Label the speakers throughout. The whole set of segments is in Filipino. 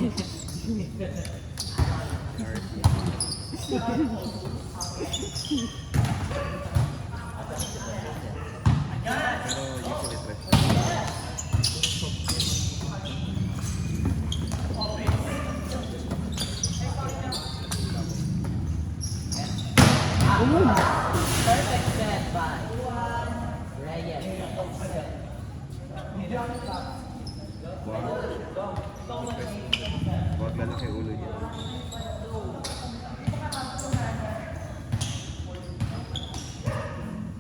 Speaker 1: usually fresh.
Speaker 2: Perfect set by Reyes.
Speaker 1: Huwag lalaki ulo niya.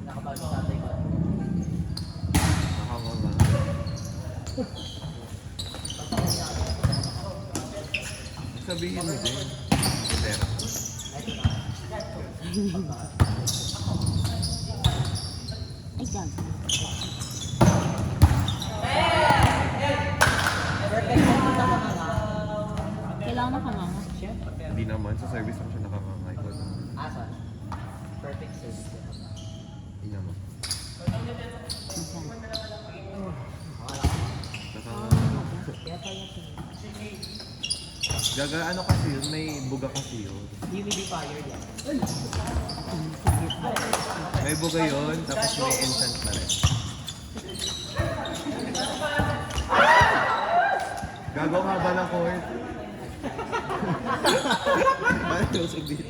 Speaker 2: Nakabago sa atin ko.
Speaker 1: Nakakama. Sabihin mo din. Pero.
Speaker 3: Ay, gag.
Speaker 2: Perfect set na nakanganga.
Speaker 3: Kailangan nakanganga.
Speaker 2: Siyempre.
Speaker 1: Hindi naman. Sa service lang siya nakakangay ko.
Speaker 2: Asa? Perfect set.
Speaker 1: Hindi naman.
Speaker 3: Nasaan?
Speaker 1: Nakakangay.
Speaker 2: Kaya pala siya.
Speaker 1: Gaga, ano kasi yun? May buga kasi yun.
Speaker 2: Humidifier yan.
Speaker 1: May buga yun, tapos may enchant na rin. Gago nga ba ng court? Bakit usog dito?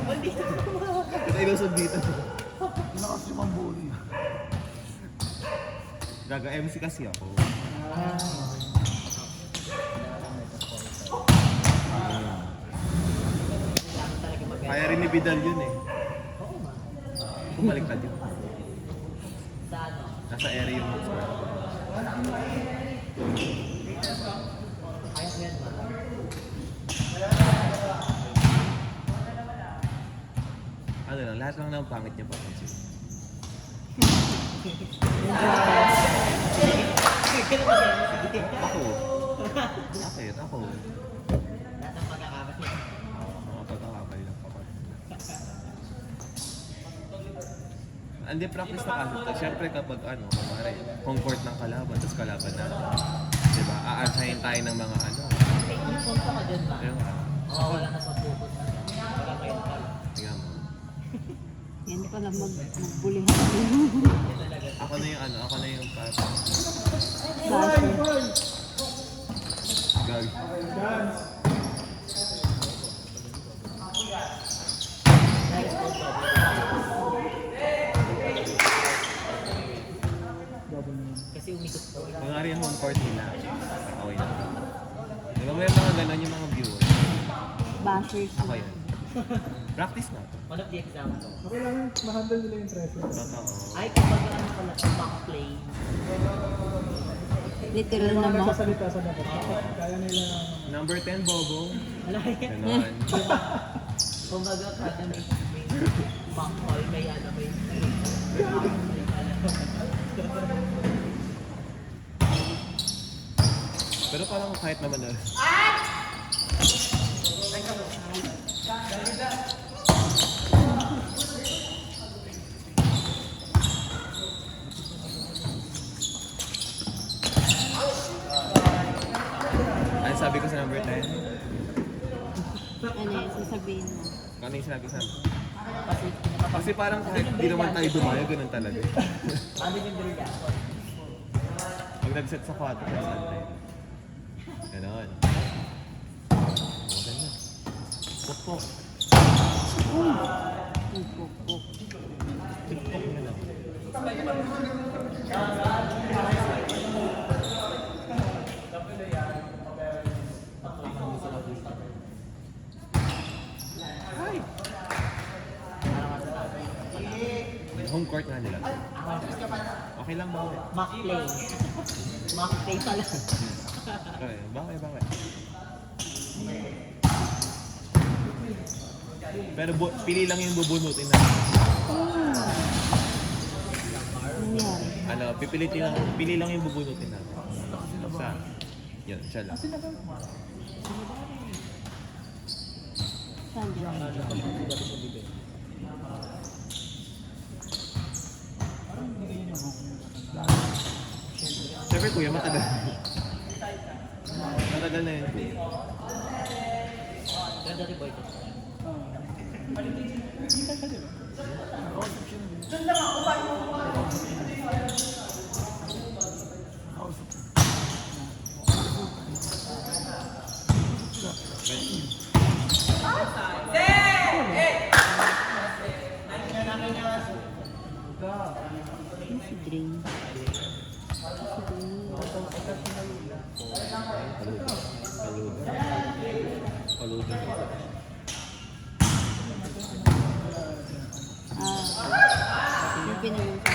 Speaker 1: Bakit ilusog dito?
Speaker 4: Pinakas yung mambuli.
Speaker 1: Gaga, MC kasi ako. Kaya rin ni Vidal yun eh.
Speaker 2: Oo ma.
Speaker 1: Bumaliktad yun.
Speaker 2: Sa ano?
Speaker 1: Nasa area yung score.
Speaker 2: Kaya ko yan ma.
Speaker 1: Ano lang, lahat lang ng pangit niya papansin. Ako. Bakit? Ako.
Speaker 2: Lahat ng pagkakamali.
Speaker 1: Mga pagkakabali lang ako. Hindi practice na kasi. Siyempre kapag ano, kumari, home court ng kalaban, tapos kalaban natin. Diba? Aansayin tayo ng mga ano.
Speaker 2: May punta ka dyan ma.
Speaker 1: Ayun nga.
Speaker 2: Oo, wala ka sa pupot na. Wala kayo pa.
Speaker 1: Tingnan mo.
Speaker 3: Yan pala magbulihan.
Speaker 1: Ako na yung ano, ako na yung parang
Speaker 3: Basher.
Speaker 1: gag.
Speaker 2: Dahil sa pupot. Kasi umikot po.
Speaker 1: Mga rin yung home court nila. Okay na. Diba may mga ganon yung mga viewers?
Speaker 3: Bashers.
Speaker 1: Ako yun. Practice na.
Speaker 2: One of the examples.
Speaker 4: Okay lang, ma-handle nila yung pressure.
Speaker 1: Totoo.
Speaker 2: Ay, kumbaga ano pala, back play.
Speaker 3: Literal
Speaker 4: Yung
Speaker 3: na
Speaker 4: mga
Speaker 3: mo.
Speaker 4: nagsasalita sa dapat. Kaya nila...
Speaker 1: Number 10, Bobo.
Speaker 2: Wala yan.
Speaker 1: Ganon.
Speaker 2: Kumbaga, kada may back hall, may ano, may
Speaker 1: Pero parang kahit naman na. Ano sabi ko sa number 10?
Speaker 3: Ano yung sasabihin mo?
Speaker 1: Ano yung sinabi sa
Speaker 2: kasi
Speaker 1: Kasi parang kahit di naman tayo dumayo, ganun talaga.
Speaker 2: ano yung brilliant?
Speaker 1: Pag nag-set sa 4, nag-set tayo. Ganon. Maganda. Pukpok.
Speaker 3: Pupuk.
Speaker 1: Tiktok nyo lang. Ay! Home court na nila. Okay lang ba?
Speaker 2: Mock play. Mock play pala.
Speaker 1: Okay, bakit? Pero pili lang yung bubunutin na.
Speaker 3: Nangyari.
Speaker 1: Ano, pili lang yung bubunutin natin. Sa, yun, siya lang.
Speaker 3: Saan dyan?
Speaker 1: Siyempre Siyempre kuya, matagal. Matagal na yun kuya.
Speaker 2: Ganda rin boy ko.
Speaker 3: Si Drain.
Speaker 1: Paludo.
Speaker 3: Yung pinag-usapan.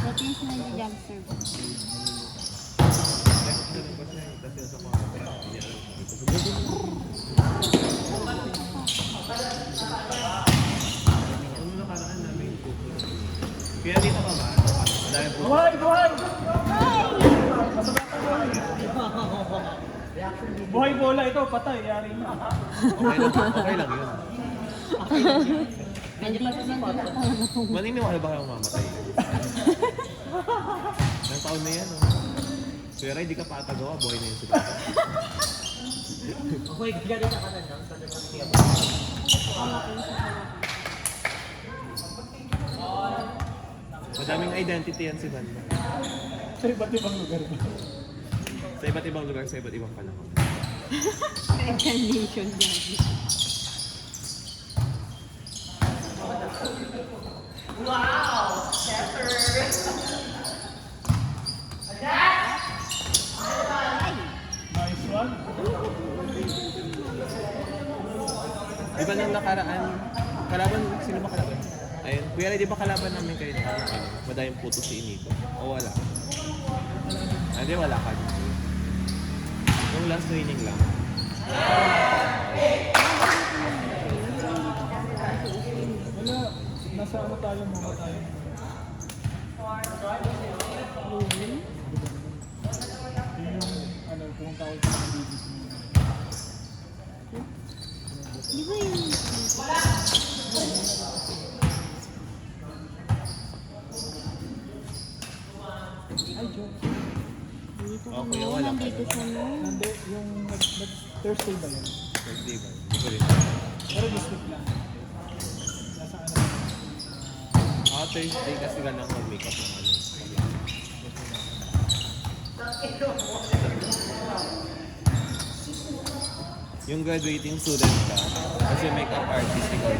Speaker 3: Dati yung sinadya-jump serve.
Speaker 1: Kaya dito ka ba? Dahil po.
Speaker 4: Buhay! Buhay! Buhay bola ito, patay. Yari na.
Speaker 1: Okay lang yun.
Speaker 2: Medyo pa sa photo.
Speaker 1: Maniniwala ba kayong mamatay? Ilang taon na yan, oh. Kuya Ray, di ka pa atagawa, buhay na yun sila.
Speaker 2: Boy, gagawin na ka na lang. Sana sa tiyan.
Speaker 1: Madaming identity yan si Banda.
Speaker 4: Sa iba't ibang lugar ba?
Speaker 1: Sa iba't ibang lugar, sa iba't ibang panahon.
Speaker 3: Reincarnation dyan.
Speaker 4: Nice one.
Speaker 1: Di ba nung nakaraan, kalaban, sino ba kalaban? Ayun, Kuya Ray, di ba kalaban namin kayo na madayang puto si Inigo? O wala? Hindi, wala ka. Yung last training lang.
Speaker 4: Wala. Nasa ano tayo, mga tayo. Yun yung, ano, kung tawag sa mga babies mo.
Speaker 3: Di ba yung...
Speaker 4: Ay, joke.
Speaker 3: Dito
Speaker 1: Oh,
Speaker 3: sa
Speaker 1: kuya,
Speaker 3: mo,
Speaker 1: wala.
Speaker 3: nandito sa mo.
Speaker 4: Nandi, yung Thursday ba yun?
Speaker 1: Thursday ba? Hindi ko rin.
Speaker 4: Pero this week lang. Nasa ano.
Speaker 1: Thursday kasi ganang mag-makeup ng ano. Yung graduating student ka, kasi makeup artist ikaw.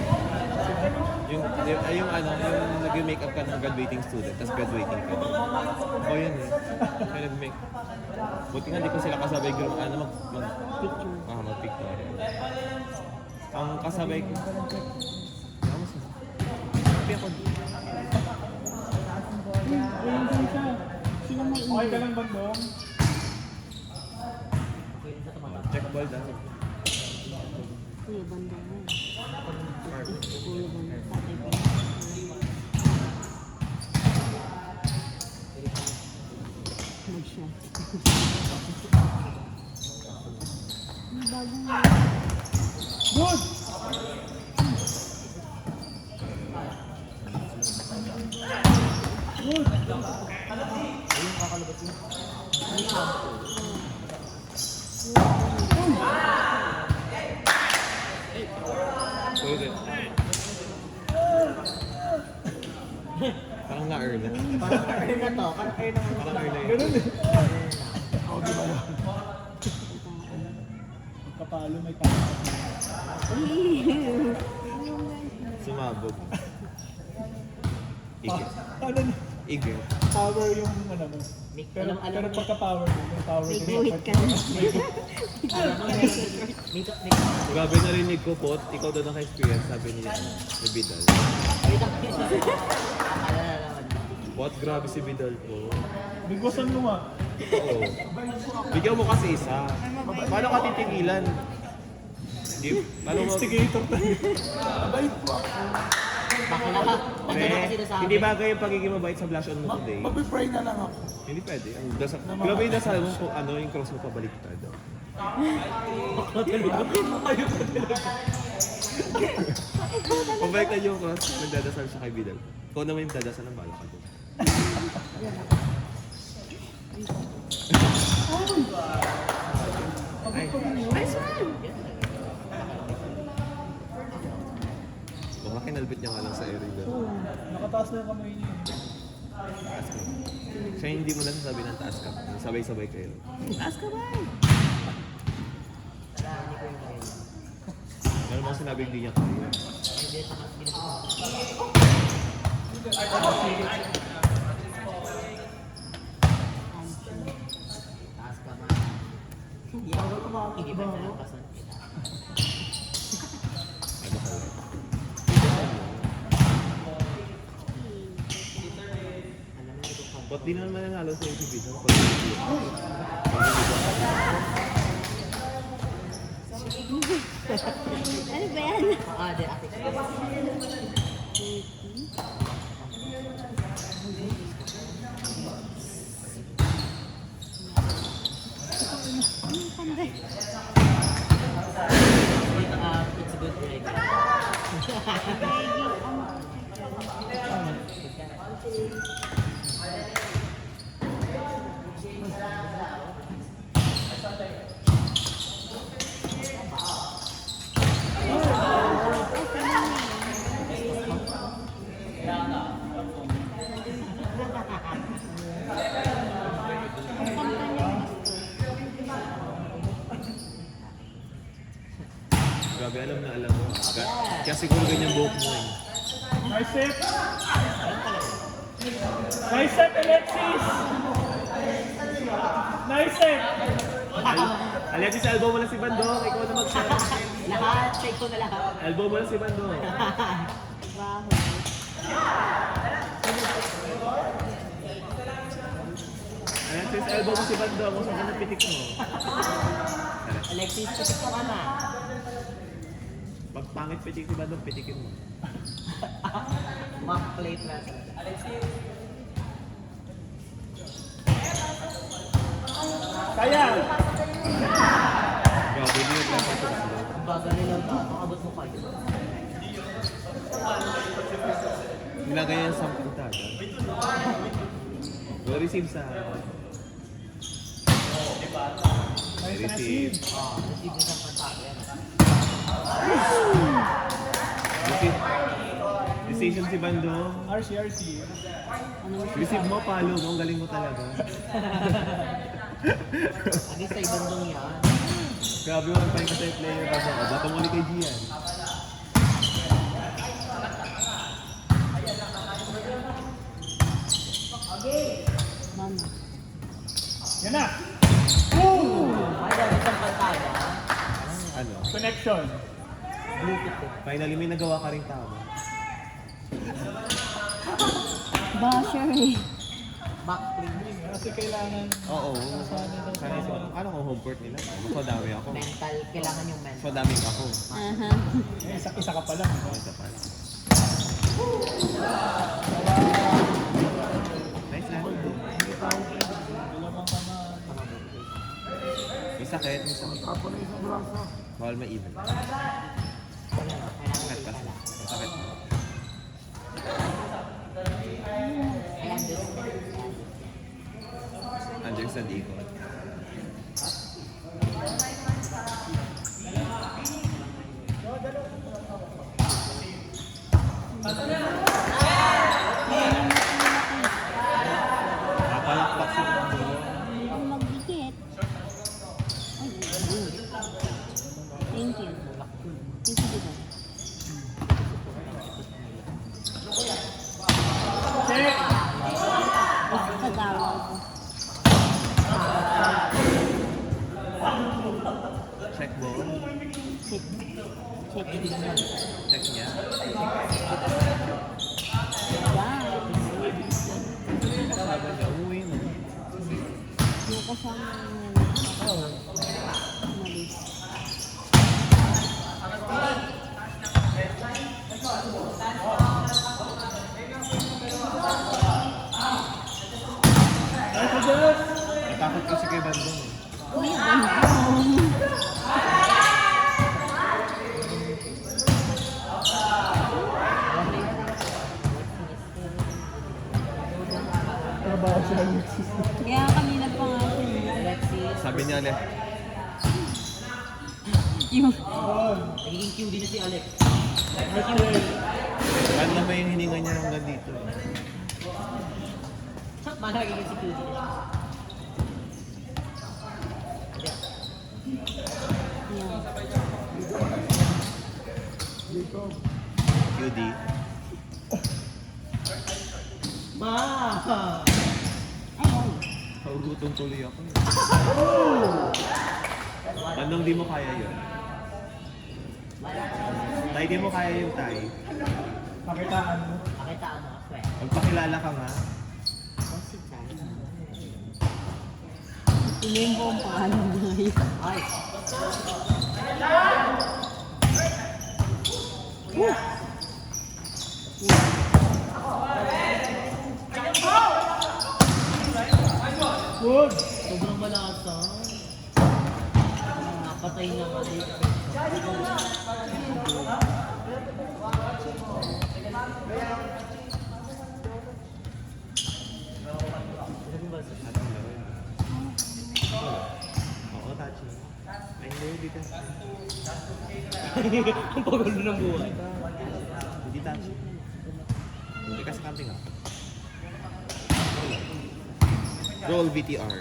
Speaker 1: Yung ano, yung nag-makeup ka ng graduating student, tapos graduating ka. O yun eh. Kaya nag-make. Buti nga di ko sila kasabay group, ano,
Speaker 3: Picture.
Speaker 1: mag-picture. Ang kasabay ko. Happy ako.
Speaker 3: Ayun din siya. Sila may
Speaker 4: Okay ka
Speaker 3: ingay.
Speaker 4: lang, Bandong?
Speaker 1: Check ball dahil.
Speaker 3: Kuya Banda mo. Kuya Banda. Tatay ko. Mag-shot. May bagong...
Speaker 4: Good! Good!
Speaker 1: Pwede. Parang na-earn na.
Speaker 2: Parang kayo na to. Parang kayo na
Speaker 1: Parang earn na yun.
Speaker 4: Ganun eh. Ako di ba yun? Pagkapalo may tama.
Speaker 1: Sumabog. Igil.
Speaker 4: Ano na?
Speaker 1: Igil.
Speaker 4: Power yung ano mo. Pero,
Speaker 2: alam
Speaker 4: pero
Speaker 2: mo-
Speaker 4: pagka-power mo, may power
Speaker 3: May
Speaker 4: din.
Speaker 3: guhit ka na.
Speaker 2: Alam mo, dito,
Speaker 1: Grabe narinig ko po, ikaw doon naka-experience, sabi niya, ni Bidal.
Speaker 2: dito. Akala na naman.
Speaker 1: What? Grabe si Bidal po.
Speaker 4: Bigwasan mo nga.
Speaker 1: Oo. Bigyan mo kasi isa. Paano ka titigilan? Di, paano mo?
Speaker 4: Instigator tayo. Abay po ako.
Speaker 2: Bakla. Ano na kasi nasabi?
Speaker 1: Hindi bagay yung pagiging mabait sa blush on mo today.
Speaker 4: Mag-pray na lang ako.
Speaker 1: Hindi pwede. Ang dasal, grabe yung dasal mo kung ano yung cross mo pabaliktad. Pabaliktad yung cross, nagdadasal siya kay Vidal. Ikaw naman yung dadasal ng bala ka doon. Ay,
Speaker 3: Nice one!
Speaker 1: baka kinalbit niya nga lang sa area doon.
Speaker 4: Oo, nakataas na yung kamay niya.
Speaker 1: Taas ka. Siya hindi mo nasasabi ng taas ka. Sabay-sabay kayo.
Speaker 3: Taas ka ba?
Speaker 1: Meron mo sinabi hindi niya kaya.
Speaker 2: Taas ka man. Hindi ako kumawag. Hindi ba nalampasan kita?
Speaker 1: Ano ka lang?
Speaker 2: Alam mo ito pa.
Speaker 1: Ba't di naman mananalo sa ATV?
Speaker 3: Ano ba yan?
Speaker 2: Ah, di ate.
Speaker 3: Ano panda?
Speaker 2: It's good break.
Speaker 1: Grabe, alam na alam mo. Kaya siguro ganyan buhok mo eh.
Speaker 4: Nice set! Nice set, Alexis! Nice set!
Speaker 1: Alexis, elbow mo na si Bandong. Ikaw na mag-shot.
Speaker 2: Lahat, take ko na lahat.
Speaker 1: Elbow mo na si Bandong.
Speaker 3: Baho.
Speaker 1: Alexis, elbow mo si Bandong. Kung saan ka napitik mo.
Speaker 2: Alexis, pitik ko ka na.
Speaker 1: Pag pangit pitik si Bandong, pitikin mo.
Speaker 2: Mock plate na.
Speaker 4: Kaya!
Speaker 1: Grabe, hindi yung lang sa
Speaker 2: Ang bagal nilang tato, abot mo kayo.
Speaker 1: Nilagay yan sa puntada. Go receive sa...
Speaker 4: Nice
Speaker 1: Receive.
Speaker 4: receive!
Speaker 2: Receive mo siyang pantalo yan.
Speaker 1: Receive. Decision si Bandong.
Speaker 4: RC.
Speaker 1: Receive mo, follow mo. Ang galing mo talaga.
Speaker 2: Agi sa ibang dong yan.
Speaker 1: Grabe mo ang paling kasay player. Bato mo ulit kay Gian.
Speaker 3: Mama.
Speaker 4: Yan na!
Speaker 2: Ay, dami siyang pantalo.
Speaker 1: Ano?
Speaker 4: Connection!
Speaker 2: Bluetooth eh.
Speaker 1: Finally, may nagawa ka rin tama.
Speaker 3: Basher eh.
Speaker 2: Back plate.
Speaker 4: Kasi kailangan
Speaker 1: Oo. Sana ito. Ano kung home court nila? So dami ako.
Speaker 2: Mental, kailangan yung mental.
Speaker 1: So daming ako.
Speaker 3: Aha.
Speaker 4: isa ka pa lang.
Speaker 1: Isa pa. Nice lang.
Speaker 4: Dalawang kamay.
Speaker 1: May sakit. May sakit. Bawal ma-even.
Speaker 2: Kailangan
Speaker 1: Sakit kasi. Sakit.
Speaker 2: I understand.
Speaker 1: Understand ikot. Napalakpak si Bandong.
Speaker 3: Ako magdikit. Ay, thank you. Thank you, diba?
Speaker 4: Check!
Speaker 3: Kagawa ko.
Speaker 1: Check ball.
Speaker 3: Check. Check.
Speaker 1: Check niya.
Speaker 3: Wow.
Speaker 1: Sabi niya, umuwi na.
Speaker 3: Yung kasama ako. Malis.
Speaker 1: Natakot kasi kay Bandong eh.
Speaker 3: Uy, Bandong.
Speaker 4: Trabaho sila yung system.
Speaker 3: Kaya kanina pa nga siya.
Speaker 2: Alexis.
Speaker 1: Sabi niya ulit,
Speaker 3: Yung,
Speaker 2: Nagiging QD na si Alex. Ay, QD.
Speaker 1: paano naman yung hininga niya hanggang dito eh.
Speaker 2: Paano nagiging si QD na siya?
Speaker 3: yung,
Speaker 1: QD.
Speaker 2: Ma!
Speaker 3: ayun.
Speaker 1: Paugutom tuloy ako eh. Bandong di mo kaya yun. Tay, di mo kaya yung tay.
Speaker 4: Pakitaan mo.
Speaker 2: Pakitaan mo, sweat.
Speaker 1: Magpakilala ka nga.
Speaker 2: Oh, si Chan.
Speaker 3: Tingin ko ang pangalan mo ngayon.
Speaker 2: Ay!
Speaker 4: Good!
Speaker 2: Sobrang malasan. Napatay na nga dito.
Speaker 1: Oo, Tachi. Ay, hindi, hindi Tachi.
Speaker 2: Ang pagod ng buhay.
Speaker 1: Hindi Tachi. Hindi kasi camping ako. Roll VTR.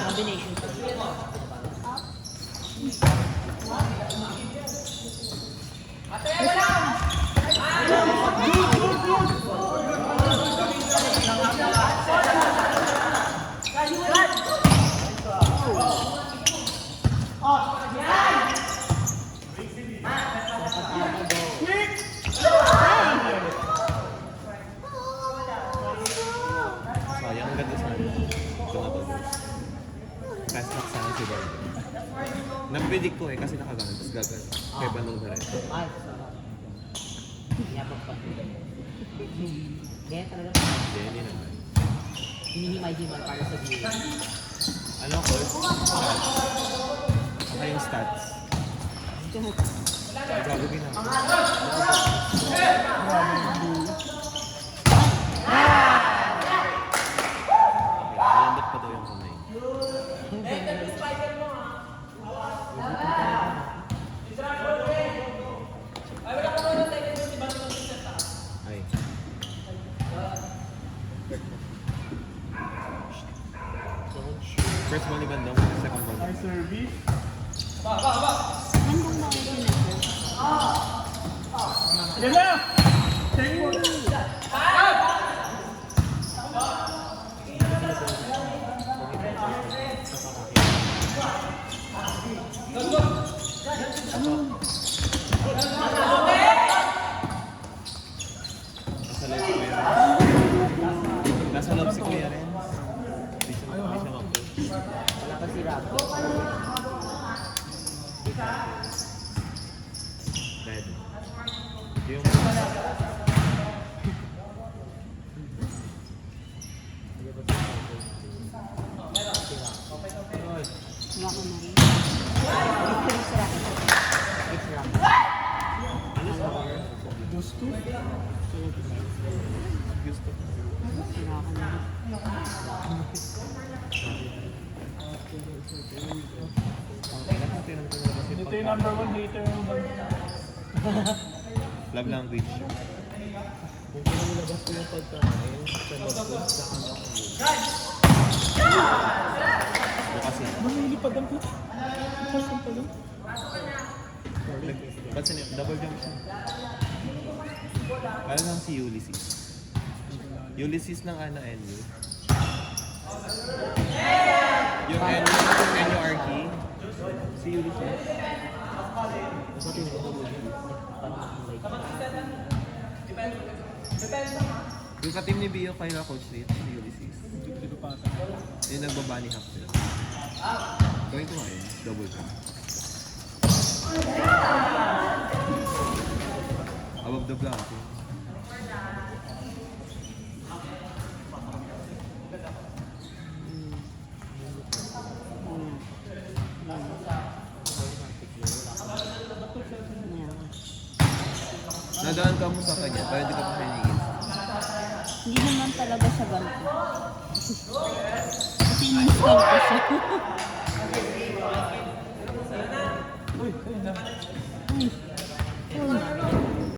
Speaker 2: Combination.
Speaker 1: Sayang, ang ganda sana. Ito na to. Fast lock sana si Bandong. Napredict ko eh kasi nakagano, tapos gagano. Kay Bandong na rin.
Speaker 2: Ay, sarap. Yabag pa. Kaya talaga
Speaker 1: Hindi, hindi naman.
Speaker 2: hinihimay-himay para sa view.
Speaker 1: Ano ako? Saka yung stats. Ay, gagawin ako. Malandot pa daw yung kamay. Ay. First ball ni Bandong, second ball.
Speaker 4: High service.
Speaker 3: Bandong na ulit yun ako.
Speaker 4: Yan na! Take mo!
Speaker 1: Nasa loob si Kuya Renz. Nasa loob si Kuya Renz. Hindi siya mag-push.
Speaker 2: Wala pa si Rapo.
Speaker 1: Dead. Yung...
Speaker 3: Wala ko na rin.
Speaker 2: It's Rapo.
Speaker 1: Ano sa mga?
Speaker 4: Gusto?
Speaker 1: Gusto ko.
Speaker 3: Wala ko na rin.
Speaker 1: Tinang ko na kasi
Speaker 4: Ito yung number 1 hater ng bansa.
Speaker 1: love language.
Speaker 2: Kung pinilabas ko yung pagkain sa loob sa kanong
Speaker 1: Kasi,
Speaker 4: Mamilipad ang pito. Pasang pa lang.
Speaker 1: ba't sino? Double jump siya. Parang lang si Ulysses. Ulysses ng Ana NU. Yung NURK. Si Ulysses.
Speaker 2: Pati yung double jump. Parang like,
Speaker 1: Yung ka-team ni Bio kayo na coach Nate, si Ulysses.
Speaker 4: Dito pa ata.
Speaker 1: Yung nagbabani half nila. Gawin ko nga yun. Double jump. Above the block. Kailangan ka mo sa kanya para hindi ka pa hiningin.
Speaker 3: Hindi naman talaga siya ganito. Kasi in-install ko siya.
Speaker 4: Uy, ayun na.
Speaker 3: Uy. Uy.